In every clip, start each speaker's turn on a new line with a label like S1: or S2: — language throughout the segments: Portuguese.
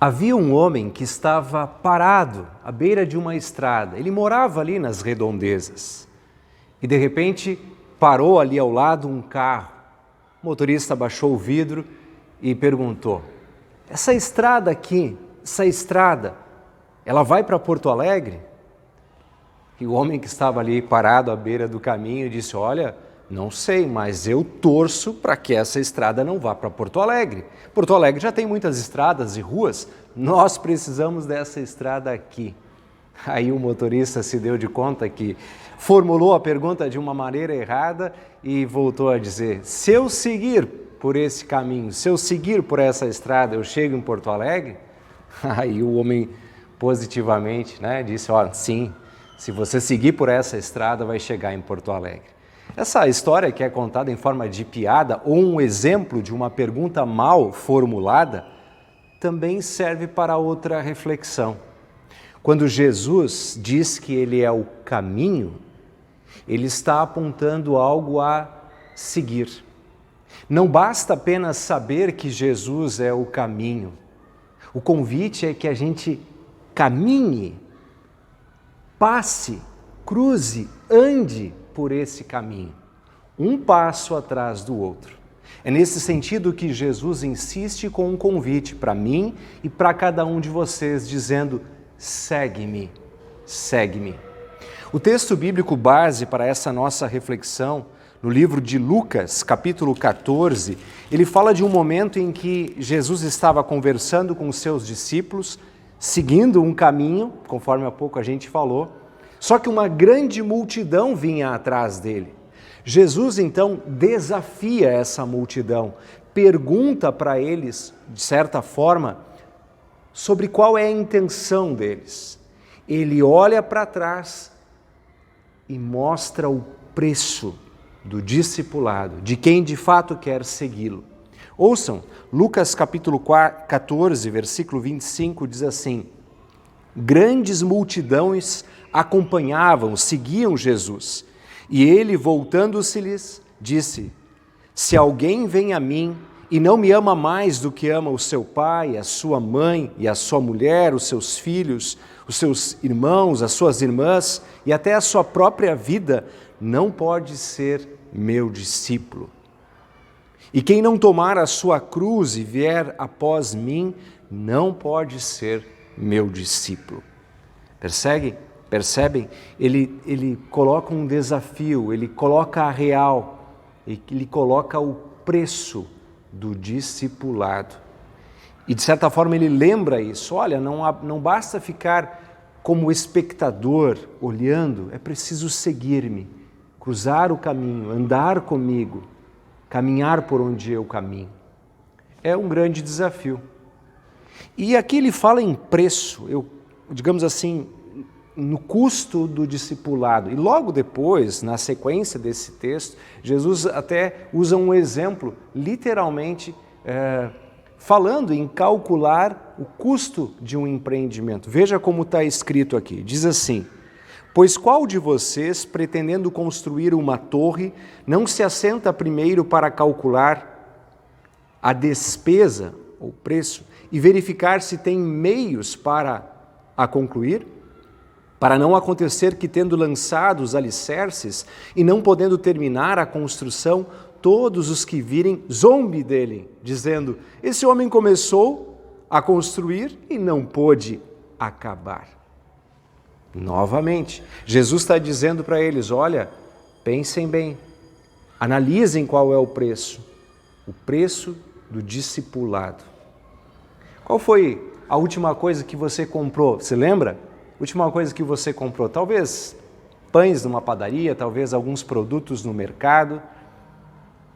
S1: Havia um homem que estava parado à beira de uma estrada. Ele morava ali nas redondezas. E de repente parou ali ao lado um carro. O motorista abaixou o vidro e perguntou: essa estrada aqui, ela vai para Porto Alegre? E o homem que estava ali parado à beira do caminho disse: olha, não sei, mas eu torço para que essa estrada não vá para Porto Alegre. Porto Alegre já tem muitas estradas e ruas, nós precisamos dessa estrada aqui. Aí o motorista se deu de conta que formulou a pergunta de uma maneira errada e voltou a dizer: se eu seguir por esse caminho, se eu seguir por essa estrada, eu chego em Porto Alegre? Aí o homem positivamente, disse: ó, sim, se você seguir por essa estrada, vai chegar em Porto Alegre. Essa história, que é contada em forma de piada ou um exemplo de uma pergunta mal formulada, também serve para outra reflexão. Quando Jesus diz que Ele é o caminho, Ele está apontando algo a seguir. Não basta apenas saber que Jesus é o caminho. O convite é que a gente caminhe, passe, cruze, ande por esse caminho, um passo atrás do outro. É nesse sentido que Jesus insiste com um convite para mim e para cada um de vocês, dizendo: segue-me, segue-me. O texto bíblico base para essa nossa reflexão, no livro de Lucas, capítulo 14, ele fala de um momento em que Jesus estava conversando com os seus discípulos, seguindo um caminho, conforme há pouco a gente falou, só que uma grande multidão vinha atrás dele. Jesus, então, desafia essa multidão, pergunta para eles, de certa forma, sobre qual é a intenção deles. Ele olha para trás e mostra o preço do discipulado, de quem de fato quer segui-lo. Ouçam, Lucas capítulo 14, versículo 25, diz assim: grandes multidões acompanhavam, seguiam Jesus. E ele, voltando-se-lhes, disse: se alguém vem a mim e não me ama mais do que ama o seu pai, a sua mãe e a sua mulher, os seus filhos, os seus irmãos, as suas irmãs e até a sua própria vida, não pode ser meu discípulo. E quem não tomar a sua cruz e vier após mim, não pode ser meu discípulo. Percebem? Ele coloca um desafio, ele coloca a real, ele coloca o preço do discipulado. E de certa forma ele lembra isso: olha, não basta ficar como espectador olhando, é preciso seguir-me, cruzar o caminho, andar comigo, caminhar por onde eu caminho. É um grande desafio. E aqui ele fala em preço, digamos assim, no custo do discipulado. E logo depois, na sequência desse texto, Jesus até usa um exemplo, literalmente, falando em calcular o custo de um empreendimento. Veja como está escrito aqui. Diz assim: pois qual de vocês, pretendendo construir uma torre, não se assenta primeiro para calcular a despesa, ou preço, e verificar se tem meios para a concluir? Para não acontecer que, tendo lançado os alicerces e não podendo terminar a construção, todos os que virem zombe dele, dizendo: esse homem começou a construir e não pôde acabar. Novamente, Jesus está dizendo para eles: olha, pensem bem, analisem qual é o preço do discipulado. Qual foi a última coisa que você comprou? Você lembra? Última coisa que você comprou, talvez pães numa padaria, talvez alguns produtos no mercado.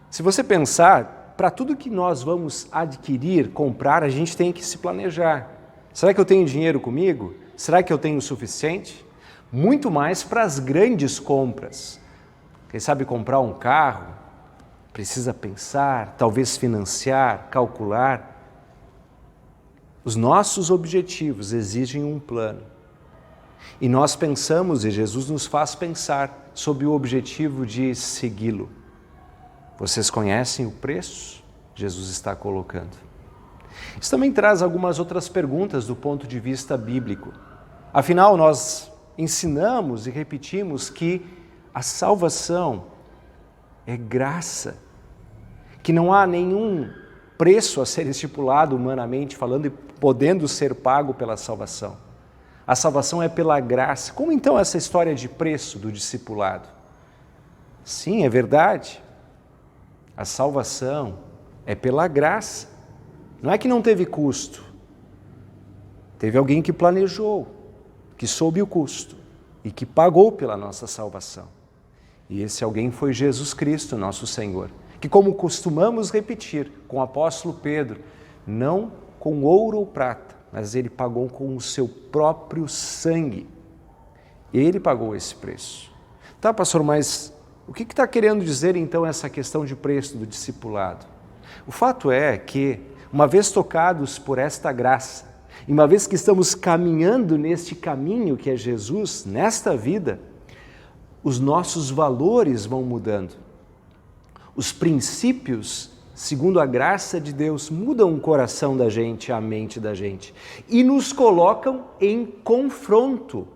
S1: Se você pensar, para tudo que nós vamos adquirir, comprar, a gente tem que se planejar. Será que eu tenho dinheiro comigo? Será que eu tenho o suficiente? Muito mais para as grandes compras. Quem sabe comprar um carro, precisa pensar, talvez financiar, calcular. Os nossos objetivos exigem um plano. E nós pensamos, e Jesus nos faz pensar, sobre o objetivo de segui-lo. Vocês conhecem o preço? Jesus está colocando. Isso também traz algumas outras perguntas do ponto de vista bíblico. Afinal, nós ensinamos e repetimos que a salvação é graça, que não há nenhum preço a ser estipulado humanamente falando e podendo ser pago pela salvação. A salvação é pela graça. Como então essa história de preço do discipulado? Sim, é verdade. A salvação é pela graça. Não é que não teve custo. Teve alguém que planejou, que soube o custo e que pagou pela nossa salvação. E esse alguém foi Jesus Cristo, nosso Senhor, que, como costumamos repetir com o apóstolo Pedro, não com ouro ou prata, mas ele pagou com o seu próprio sangue. Ele pagou esse preço. Tá, pastor, mas o que está querendo dizer então essa questão de preço do discipulado? O fato é que, uma vez tocados por esta graça, e uma vez que estamos caminhando neste caminho que é Jesus, nesta vida, os nossos valores vão mudando. Os princípios, segundo a graça de Deus, mudam o coração da gente, a mente da gente, e nos colocam em confronto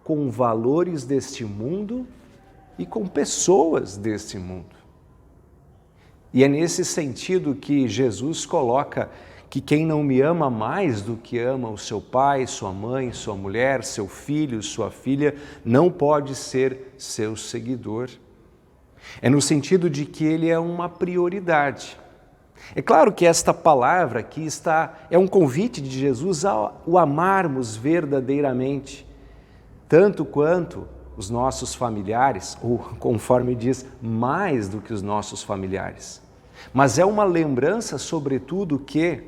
S1: com valores deste mundo e com pessoas deste mundo. E é nesse sentido que Jesus coloca que quem não me ama mais do que ama o seu pai, sua mãe, sua mulher, seu filho, sua filha, não pode ser seu seguidor. É no sentido de que ele é uma prioridade. É claro que esta palavra aqui é um convite de Jesus ao o amarmos verdadeiramente, tanto quanto os nossos familiares, ou conforme diz, mais do que os nossos familiares. Mas é uma lembrança, sobretudo, que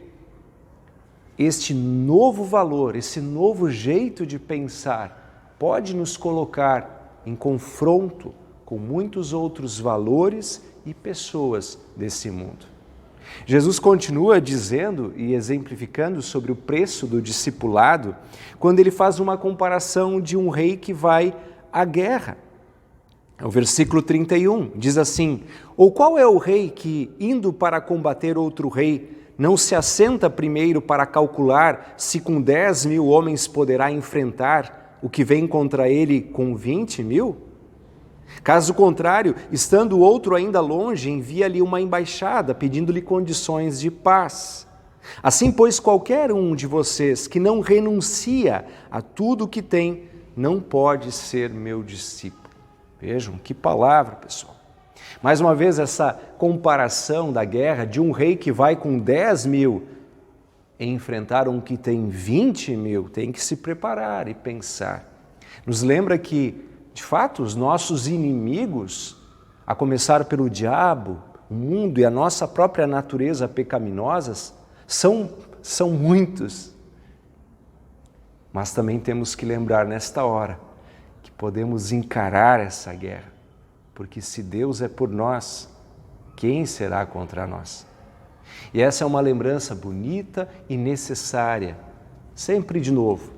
S1: este novo valor, esse novo jeito de pensar pode nos colocar em confronto com muitos outros valores e pessoas desse mundo. Jesus continua dizendo e exemplificando sobre o preço do discipulado quando ele faz uma comparação de um rei que vai à guerra. O versículo 31 diz assim: ou qual é o rei que, indo para combater outro rei, não se assenta primeiro para calcular se com 10.000 homens poderá enfrentar o que vem contra ele com 20.000? Caso contrário, estando o outro ainda longe, envia-lhe uma embaixada, pedindo-lhe condições de paz. Assim, pois, qualquer um de vocês que não renuncia a tudo o que tem, não pode ser meu discípulo. Vejam, que palavra, pessoal. Mais uma vez, essa comparação da guerra de um rei que vai com 10.000 enfrentar um que tem 20.000, tem que se preparar e pensar. Nos lembra que, de fato, os nossos inimigos, a começar pelo diabo, o mundo e a nossa própria natureza pecaminosas, são muitos. Mas também temos que lembrar nesta hora que podemos encarar essa guerra, porque se Deus é por nós, quem será contra nós? E essa é uma lembrança bonita e necessária, sempre de novo.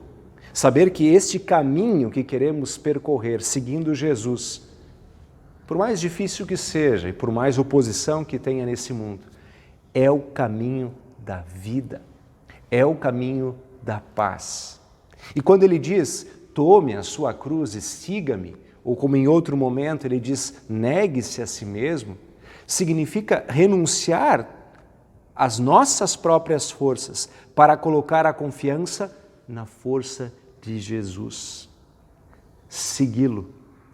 S1: Saber que este caminho que queremos percorrer seguindo Jesus, por mais difícil que seja e por mais oposição que tenha nesse mundo, é o caminho da vida, é o caminho da paz. E quando ele diz, tome a sua cruz e siga-me, ou como em outro momento ele diz, negue-se a si mesmo, significa renunciar às nossas próprias forças para colocar a confiança na força de Jesus. Segui-lo,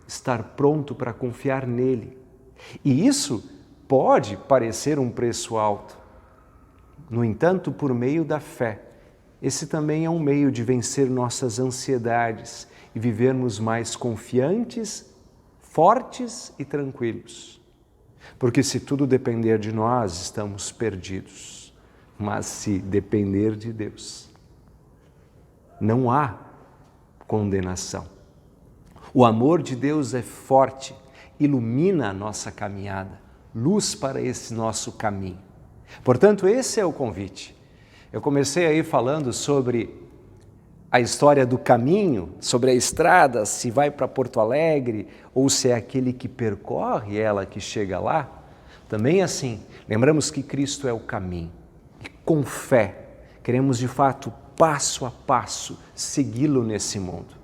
S1: estar pronto para confiar nele. E isso pode parecer um preço alto. No entanto, por meio da fé, esse também é um meio de vencer nossas ansiedades e vivermos mais confiantes, fortes e tranquilos. Porque se tudo depender de nós, estamos perdidos. Mas se depender de Deus, não há condenação. O amor de Deus é forte, ilumina a nossa caminhada, luz para esse nosso caminho. Portanto, esse é o convite. Eu comecei aí falando sobre a história do caminho, sobre a estrada, se vai para Porto Alegre ou se é aquele que percorre ela que chega lá. Também assim, lembramos que Cristo é o caminho. E com fé, Queremos, de fato, passo a passo, segui-lo nesse mundo,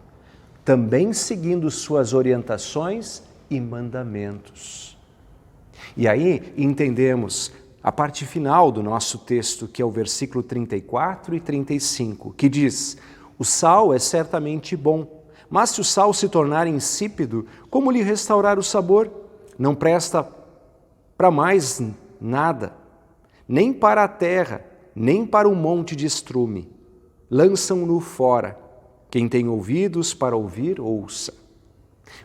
S1: também seguindo suas orientações e mandamentos. E aí entendemos a parte final do nosso texto, que é o versículo 34 e 35, que diz: o sal é certamente bom, mas se o sal se tornar insípido, como lhe restaurar o sabor? Não presta para mais nada, nem para a terra, nem para o monte de estrume. Lançam-no fora. Quem tem ouvidos para ouvir, ouça.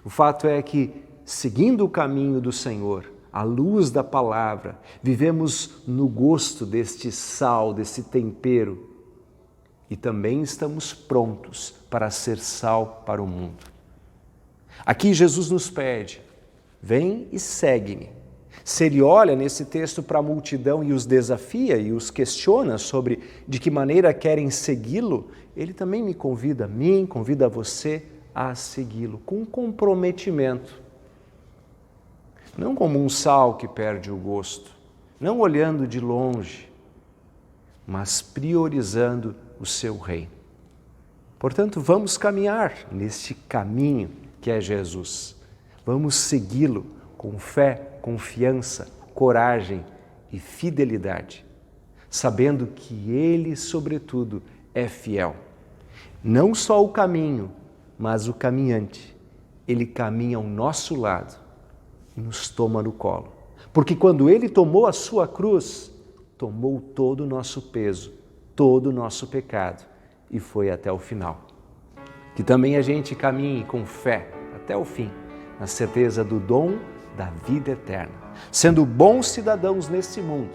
S1: O fato é que, seguindo o caminho do Senhor, à luz da palavra, vivemos no gosto deste sal, desse tempero, e também estamos prontos para ser sal para o mundo. Aqui Jesus nos pede: vem e segue-me. Se ele olha nesse texto para a multidão e os desafia e os questiona sobre de que maneira querem segui-lo, ele também me convida, convida você a segui-lo com comprometimento. Não como um sal que perde o gosto, não olhando de longe, mas priorizando o seu reino. Portanto, vamos caminhar neste caminho que é Jesus. Vamos segui-lo com fé, confiança, coragem e fidelidade, sabendo que Ele, sobretudo, é fiel. Não só o caminho, mas o caminhante. Ele caminha ao nosso lado e nos toma no colo. Porque quando Ele tomou a sua cruz, tomou todo o nosso peso, todo o nosso pecado e foi até o final. Que também a gente caminhe com fé até o fim, na certeza do dom da vida eterna, sendo bons cidadãos nesse mundo,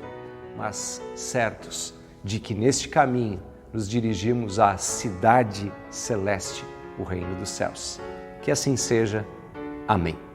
S1: mas certos de que neste caminho nos dirigimos à cidade celeste, o reino dos céus. Que assim seja. Amém.